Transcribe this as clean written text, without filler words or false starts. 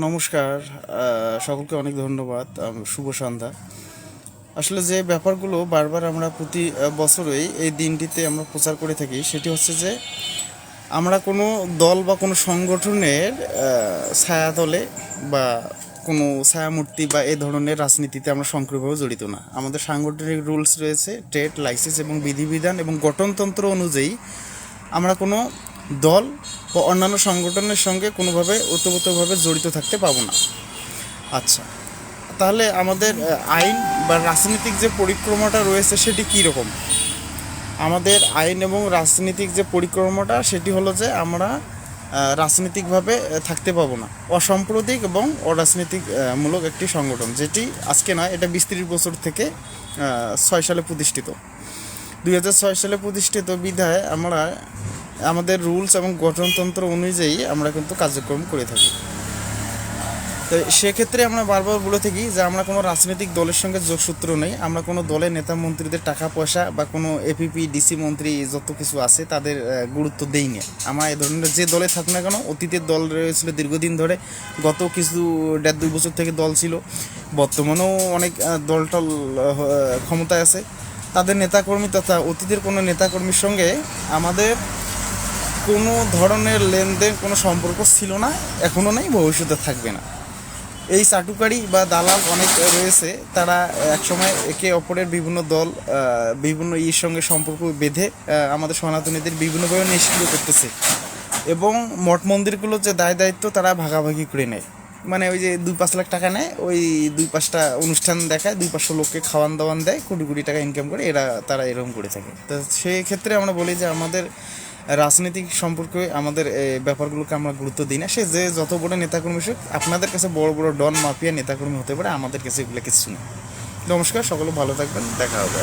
নমস্কার। সকলকে অনেক ধন্যবাদ। শুভ সন্ধ্যা। আসলে যে ব্যাপারগুলো বারবার আমরা প্রতি বছরই এই দিনটিতে আমরা প্রচার করে থাকি, সেটি হচ্ছে যে আমরা কোনো দল বা কোনো সংগঠনের ছায়াতলে বা কোনো ছায়ামূর্তি বা এ ধরনের রাজনীতিতে আমরা সক্রিয়ভাবে জড়িত না। আমাদের সাংগঠনিক রুলস রয়েছে, ট্রেড লাইসেন্স এবং বিধিবিধান এবং গঠনতন্ত্র অনুযায়ী আমরা কোনো দল বা অন্যান্য সংগঠনের সঙ্গে কোনোভাবে ওতপ্রোতভাবে জড়িত থাকতে পাবো না। আচ্ছা, তাহলে আমাদের আইন বা রাজনৈতিক যে পরিক্রমাটা রয়েছে সেটি কী রকম? আমাদের আইন এবং রাজনৈতিক যে পরিক্রমাটা সেটি হলো যে আমরা রাজনৈতিকভাবে থাকতে পাবো না। অসাম্প্রদায়িক এবং অরাজনৈতিক মূলক একটি সংগঠন, যেটি আজকে নয়, এটা 20-30 বছর থেকে 6 সালে প্রতিষ্ঠিত। 2006 সালে প্রতিষ্ঠিত বিধায় আমরা আমাদের রুলস এবং গঠনতন্ত্র অনুযায়ী আমরা কিন্তু কার্যক্রম করে থাকি। তো সেক্ষেত্রে আমরা বারবার বলে থাকি যে আমরা কোনো রাজনৈতিক দলের সঙ্গে যোগসূত্র নেই। আমরা কোনো দলের নেতা মন্ত্রীদের টাকা পয়সা বা কোনো এপিপি ডিসি মন্ত্রী যত কিছু আছে তাদের গুরুত্ব দেই না। আমরা এ ধরনের যে দলে থাক না কেন, অতীতের দল রয়েছিল দীর্ঘদিন ধরে, গত কিছু 1.5-2 বছর থেকে দল ছিল, বর্তমানেও অনেক দলটল ক্ষমতায় আছে। তাদের নেতাকর্মী তথা অতীতের কোনো নেতাকর্মীর সঙ্গে আমাদের কোনো ধরনের লেনদেন, কোনো সম্পর্ক ছিল না, এখনও নেই, ভবিষ্যতে থাকবে না। এই চাটুকারি বা দালাল অনেক রয়েছে, তারা একসময় একে অপরের বিভিন্ন দল বিভিন্ন সঙ্গে সম্পর্ক বেঁধে আমাদের সনাতনীদের বিভিন্নভাবে নিষ্ক্রিয় করতেছে এবং মঠ মন্দিরগুলোর যে দায় দায়িত্ব তারা ভাগাভাগি করে নেয়। মানে ওই যে 2-5 লাখ টাকা নেয়, ওই 2-5টা অনুষ্ঠান দেখায়, 200-500 লোককে খাওয়ান দাওয়ান দেয়, কোটি কোটি টাকা ইনকাম করে, তারা এরকম করে থাকে। তো সেই ক্ষেত্রে আমরা বলি যে আমাদের রাজনৈতিক সম্পর্কে আমাদের ব্যাপারগুলোকে আমরা গুরুত্ব দিই না। সে যে যত বড় নেতাকর্মী হোক, আপনাদের কাছে বড় বড় ডন মাফিয়া নেতাকর্মী হতে পারে, আমাদের কাছে এগুলো কিছু নেই। নমস্কার, সকলে ভালো থাকবেন, দেখা হবে।